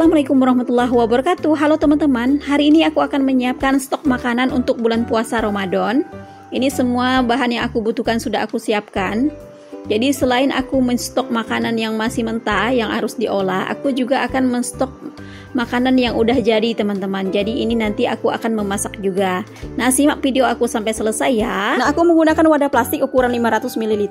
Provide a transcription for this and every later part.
Assalamualaikum warahmatullahi wabarakatuh. Halo teman-teman, hari ini aku akan menyiapkan stok makanan untuk bulan puasa Ramadan. Ini semua bahan yang aku butuhkan sudah aku siapkan. Jadi selain aku menstok makanan yang masih mentah yang harus diolah, aku juga akan menstok makanan yang udah jadi teman-teman. Jadi ini nanti aku akan memasak juga. Nah, simak video aku sampai selesai ya. Nah, aku menggunakan wadah plastik ukuran 500 ml.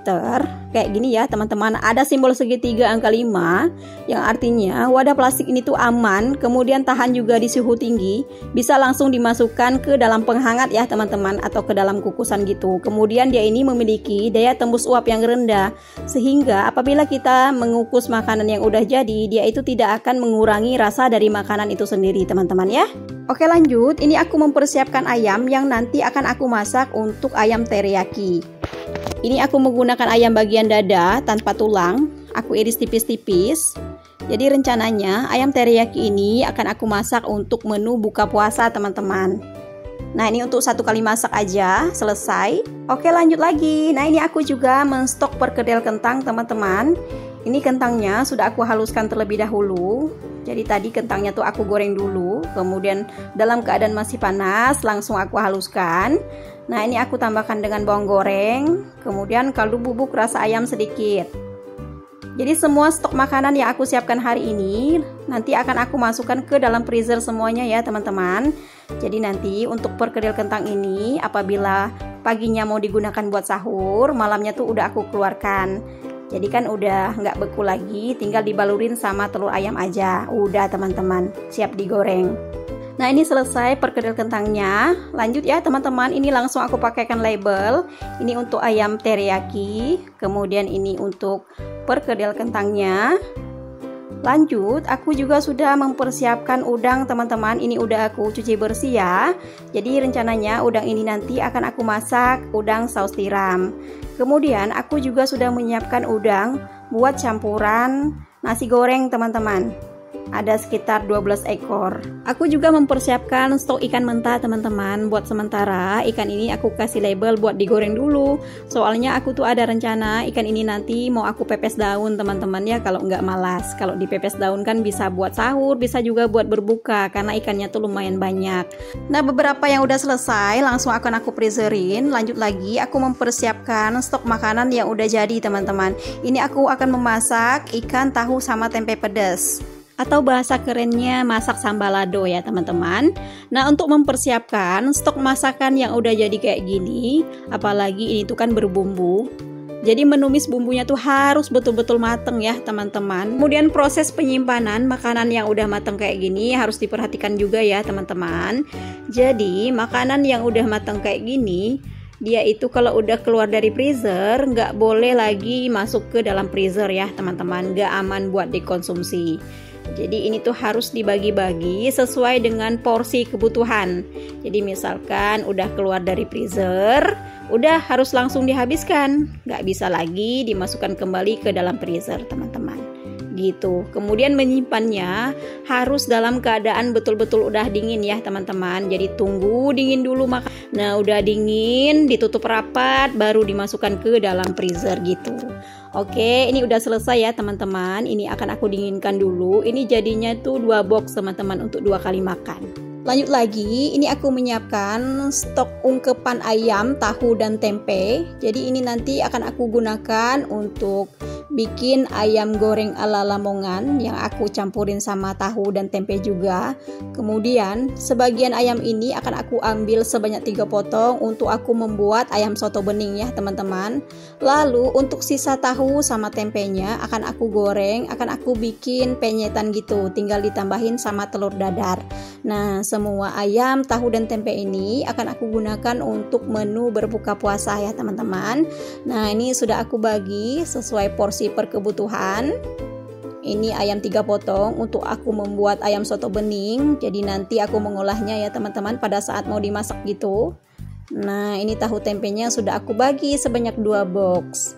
Kayak gini ya teman-teman. Ada simbol segitiga angka 5, yang artinya wadah plastik ini tuh aman, kemudian tahan juga di suhu tinggi, bisa langsung dimasukkan ke dalam penghangat ya teman-teman, atau ke dalam kukusan gitu. Kemudian dia ini memiliki daya tembus uap yang rendah, sehingga apabila kita mengukus makanan yang udah jadi, dia itu tidak akan mengurangi rasa dari makanan itu sendiri teman-teman ya. Oke, lanjut. Ini aku mempersiapkan ayam yang nanti akan aku masak untuk ayam teriyaki. Ini aku menggunakan ayam bagian dada tanpa tulang, aku iris tipis-tipis. Jadi rencananya ayam teriyaki ini akan aku masak untuk menu buka puasa teman-teman. Nah, ini untuk satu kali masak aja, selesai. Oke, lanjut lagi. Nah, ini aku juga menstok perkedel kentang teman-teman. Ini kentangnya sudah aku haluskan terlebih dahulu. Jadi tadi kentangnya tuh aku goreng dulu, kemudian dalam keadaan masih panas langsung aku haluskan. Nah, ini aku tambahkan dengan bawang goreng, kemudian kaldu bubuk rasa ayam sedikit. Jadi semua stok makanan yang aku siapkan hari ini nanti akan aku masukkan ke dalam freezer semuanya ya teman-teman. Jadi nanti untuk perkedel kentang ini apabila paginya mau digunakan buat sahur, malamnya tuh udah aku keluarkan. Jadi kan udah nggak beku lagi, tinggal dibalurin sama telur ayam aja. Udah teman-teman, siap digoreng. Nah, ini selesai perkedel kentangnya. Lanjut ya teman-teman, ini langsung aku pakaikan label. Ini untuk ayam teriyaki, kemudian ini untuk perkedel kentangnya. Lanjut, aku juga sudah mempersiapkan udang teman-teman. Ini udah aku cuci bersih ya. Jadi rencananya udang ini nanti akan aku masak udang saus tiram. Kemudian aku juga sudah menyiapkan udang buat campuran nasi goreng teman-teman. Ada sekitar 12 ekor. Aku juga mempersiapkan stok ikan mentah teman-teman. Buat sementara ikan ini aku kasih label buat digoreng dulu. Soalnya aku tuh ada rencana ikan ini nanti mau aku pepes daun teman-teman ya, kalau nggak malas. Kalau dipepes daun kan bisa buat sahur, bisa juga buat berbuka karena ikannya tuh lumayan banyak. Nah, beberapa yang udah selesai langsung akan aku freezerin. Lanjut lagi aku mempersiapkan stok makanan yang udah jadi teman-teman. Ini aku akan memasak ikan tahu sama tempe pedas, atau bahasa kerennya masak sambalado ya teman-teman. Nah, untuk mempersiapkan stok masakan yang udah jadi kayak gini, apalagi ini tuh kan berbumbu, jadi menumis bumbunya tuh harus betul-betul mateng ya teman-teman. Kemudian proses penyimpanan makanan yang udah mateng kayak gini harus diperhatikan juga ya teman-teman. Jadi makanan yang udah mateng kayak gini, dia itu kalau udah keluar dari freezer nggak boleh lagi masuk ke dalam freezer ya teman-teman, nggak aman buat dikonsumsi. Jadi ini tuh harus dibagi-bagi sesuai dengan porsi kebutuhan. Jadi misalkan udah keluar dari freezer, udah harus langsung dihabiskan, nggak bisa lagi dimasukkan kembali ke dalam freezer teman-teman gitu. Kemudian menyimpannya harus dalam keadaan betul-betul udah dingin ya teman-teman. Jadi tunggu dingin dulu makan. Nah, udah dingin ditutup rapat baru dimasukkan ke dalam freezer gitu. Oke, ini udah selesai ya teman-teman. Ini akan aku dinginkan dulu. Ini jadinya tuh 2 box teman-teman untuk 2 kali makan. Lanjut lagi, ini aku menyiapkan stok ungkepan ayam, tahu dan tempe. Jadi ini nanti akan aku gunakan untuk bikin ayam goreng ala Lamongan yang aku campurin sama tahu dan tempe juga. Kemudian sebagian ayam ini akan aku ambil sebanyak 3 potong untuk aku membuat ayam soto bening ya teman-teman. Lalu untuk sisa tahu sama tempenya akan aku goreng, akan aku bikin penyetan gitu, tinggal ditambahin sama telur dadar. Nah, semua ayam, tahu dan tempe ini akan aku gunakan untuk menu berbuka puasa ya teman-teman. Nah, ini sudah aku bagi sesuai porsi perkebutuhan. Ini ayam 3 potong untuk aku membuat ayam soto bening. Jadi nanti aku mengolahnya ya teman-teman pada saat mau dimasak gitu. Nah, ini tahu tempenya sudah aku bagi sebanyak 2 box.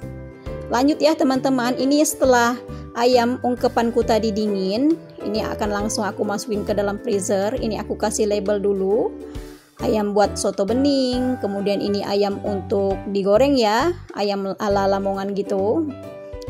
Lanjut ya teman-teman, ini setelah ayam ungkepanku tadi dingin, ini akan langsung aku masukin ke dalam freezer. Ini aku kasih label dulu. Ayam buat soto bening, kemudian ini ayam untuk digoreng ya, ayam ala Lamongan gitu.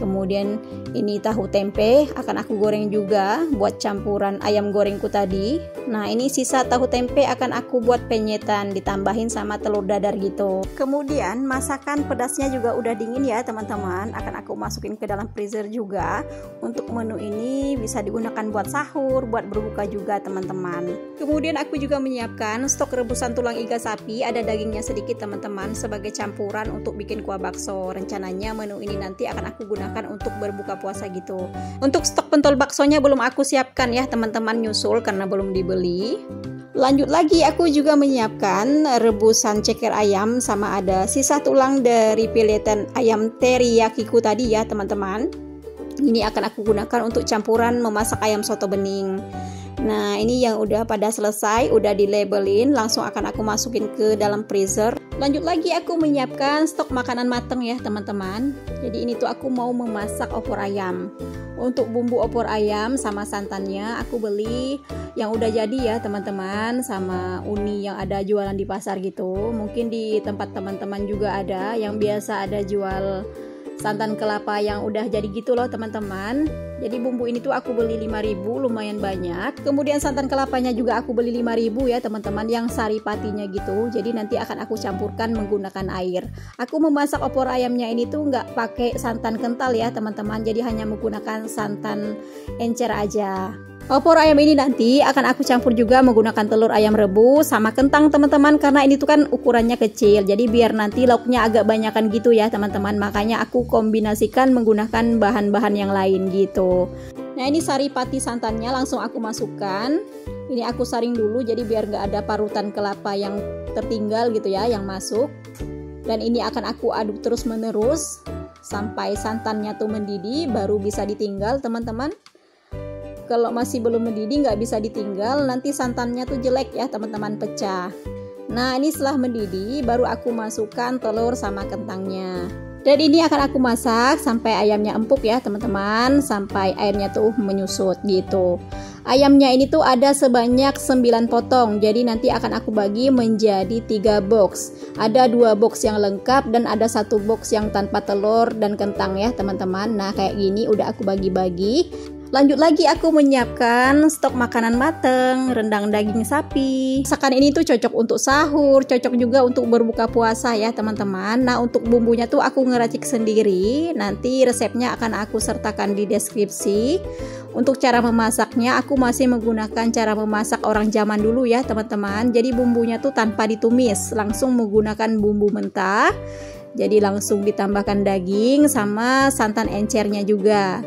Kemudian ini tahu tempe akan aku goreng juga buat campuran ayam gorengku tadi. Nah, ini sisa tahu tempe akan aku buat penyetan ditambahin sama telur dadar gitu. Kemudian masakan pedasnya juga udah dingin ya teman-teman, akan aku masukin ke dalam freezer juga. Untuk menu ini bisa digunakan buat sahur, buat berbuka juga teman-teman. Kemudian aku juga menyiapkan stok rebusan tulang iga sapi, ada dagingnya sedikit teman-teman sebagai campuran untuk bikin kuah bakso. Rencananya menu ini nanti akan aku gunakan untuk berbuka puasa gitu. Untuk stok pentol baksonya belum aku siapkan ya teman-teman, nyusul karena belum dibeli. Lanjut lagi aku juga menyiapkan rebusan ceker ayam sama ada sisa tulang dari filetan ayam teriyakiku tadi ya teman-teman. Ini akan aku gunakan untuk campuran memasak ayam soto bening. Nah, ini yang udah pada selesai, udah dilabelin, langsung akan aku masukin ke dalam freezer. Lanjut lagi aku menyiapkan stok makanan mateng ya teman-teman. Jadi ini tuh aku mau memasak opor ayam. Untuk bumbu opor ayam sama santannya aku beli yang udah jadi ya teman-teman, sama uni yang ada jualan di pasar gitu. Mungkin di tempat teman-teman juga ada yang biasa ada jual santan kelapa yang udah jadi gitu loh teman-teman. Jadi bumbu ini tuh aku beli 5.000, lumayan banyak. Kemudian santan kelapanya juga aku beli 5.000 ya teman-teman, yang saripatinya gitu. Jadi nanti akan aku campurkan menggunakan air. Aku memasak opor ayamnya ini tuh nggak pakai santan kental ya teman-teman, jadi hanya menggunakan santan encer aja. Opor ayam ini nanti akan aku campur juga menggunakan telur ayam rebus sama kentang teman-teman, karena ini tuh kan ukurannya kecil, jadi biar nanti lauknya agak banyakan gitu ya teman-teman, makanya aku kombinasikan menggunakan bahan-bahan yang lain gitu. Nah, ini saripati santannya langsung aku masukkan. Ini aku saring dulu jadi biar gak ada parutan kelapa yang tertinggal gitu ya yang masuk. Dan ini akan aku aduk terus menerus sampai santannya tuh mendidih, baru bisa ditinggal teman-teman. Kalau masih belum mendidih nggak bisa ditinggal, nanti santannya tuh jelek ya teman-teman, pecah. Nah, ini setelah mendidih baru aku masukkan telur sama kentangnya. Dan ini akan aku masak sampai ayamnya empuk ya teman-teman, sampai airnya tuh menyusut gitu. Ayamnya ini tuh ada sebanyak 9 potong, jadi nanti akan aku bagi menjadi 3 box. Ada 2 box yang lengkap dan ada 1 box yang tanpa telur dan kentang ya teman-teman. Nah, kayak gini udah aku bagi-bagi. Lanjut lagi aku menyiapkan stok makanan mateng, rendang daging sapi. Masakan ini tuh cocok untuk sahur, cocok juga untuk berbuka puasa ya teman-teman. Nah, untuk bumbunya tuh aku ngeracik sendiri. Nanti resepnya akan aku sertakan di deskripsi. Untuk cara memasaknya aku masih menggunakan cara memasak orang zaman dulu ya teman-teman. Jadi bumbunya tuh tanpa ditumis, langsung menggunakan bumbu mentah. Jadi langsung ditambahkan daging sama santan encernya juga.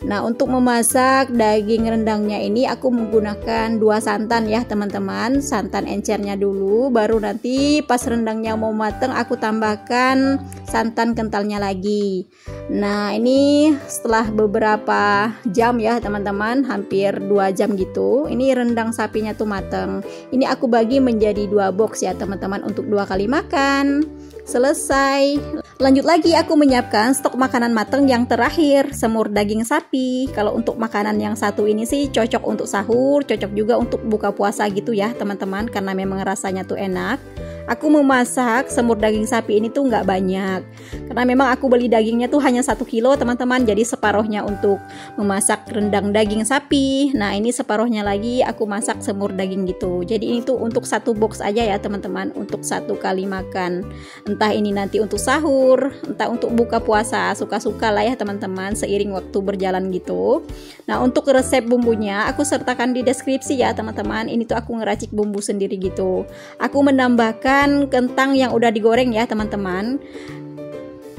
Nah, untuk memasak daging rendangnya ini aku menggunakan 2 santan ya teman-teman. Santan encernya dulu, baru nanti pas rendangnya mau mateng aku tambahkan santan kentalnya lagi. Nah, ini setelah beberapa jam ya teman-teman, hampir 2 jam gitu, ini rendang sapinya tuh mateng. Ini aku bagi menjadi 2 box ya teman-teman untuk 2 kali makan. Selesai. Lanjut lagi aku menyiapkan stok makanan mateng yang terakhir, semur daging sapi. Kalau untuk makanan yang satu ini sih cocok untuk sahur, cocok juga untuk buka puasa gitu ya teman-teman, karena memang rasanya tuh enak. Aku memasak semur daging sapi ini tuh nggak banyak, karena memang aku beli dagingnya tuh hanya 1 kilo teman-teman, jadi separuhnya untuk memasak rendang daging sapi. Nah, ini separuhnya lagi aku masak semur daging gitu. Jadi ini tuh untuk 1 box aja ya teman-teman, untuk 1 kali makan. Entah ini nanti untuk sahur, entah untuk buka puasa, suka-suka lah ya teman-teman, seiring waktu berjalan gitu. Nah, untuk resep bumbunya aku sertakan di deskripsi ya teman-teman. Ini tuh aku ngeracik bumbu sendiri gitu. Aku menambahkan kentang yang udah digoreng ya teman-teman.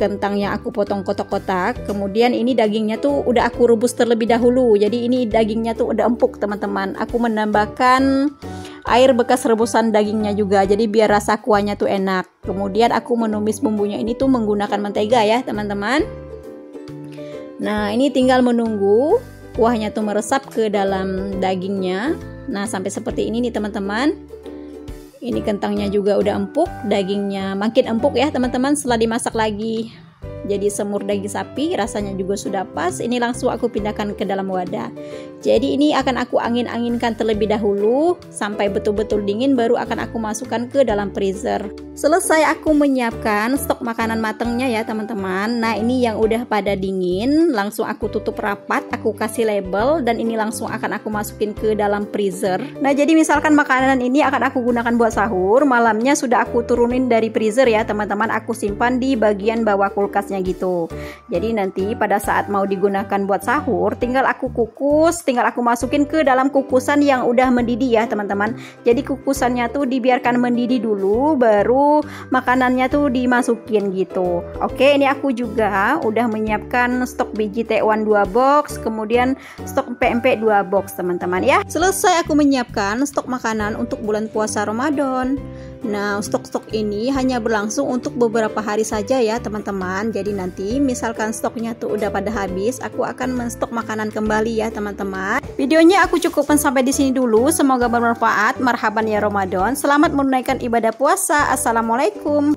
Kentangnya aku potong kotak-kotak. Kemudian ini dagingnya tuh udah aku rebus terlebih dahulu. Jadi ini dagingnya tuh udah empuk teman-teman. Aku menambahkan air bekas rebusan dagingnya juga, jadi biar rasa kuahnya tuh enak. Kemudian aku menumis bumbunya ini tuh menggunakan mentega ya teman-teman. Nah, ini tinggal menunggu kuahnya tuh meresap ke dalam dagingnya. Nah, sampai seperti ini nih teman-teman. Ini kentangnya juga udah empuk, dagingnya makin empuk ya teman-teman setelah dimasak lagi. Jadi semur daging sapi rasanya juga sudah pas. Ini langsung aku pindahkan ke dalam wadah. Jadi ini akan aku angin-anginkan terlebih dahulu sampai betul-betul dingin, baru akan aku masukkan ke dalam freezer. Selesai aku menyiapkan stok makanan matangnya ya teman-teman. Nah ini yang udah pada dingin, langsung aku tutup rapat, aku kasih label, dan ini langsung akan aku masukin ke dalam freezer. Nah jadi misalkan makanan ini akan aku gunakan buat sahur, malamnya sudah aku turunin dari freezer ya teman-teman, aku simpan di bagian bawah kulkasnya gitu. Jadi nanti pada saat mau digunakan buat sahur, tinggal aku kukus, tinggal aku masukin ke dalam kukusan yang udah mendidih ya teman-teman. Jadi kukusannya tuh dibiarkan mendidih dulu, baru makanannya tuh dimasukin gitu. Oke, ini aku juga udah menyiapkan stok biji tekwan 2 box, kemudian stok pempek 2 box teman-teman ya. Selesai aku menyiapkan stok makanan untuk bulan puasa Ramadan. Nah, stok-stok ini hanya berlangsung untuk beberapa hari saja ya teman-teman. Jadi nanti misalkan stoknya tuh udah pada habis, aku akan menstok makanan kembali ya teman-teman. Videonya aku cukupkan sampai di sini dulu. Semoga bermanfaat. Marhaban ya Ramadan. Selamat menunaikan ibadah puasa. Assalamualaikum.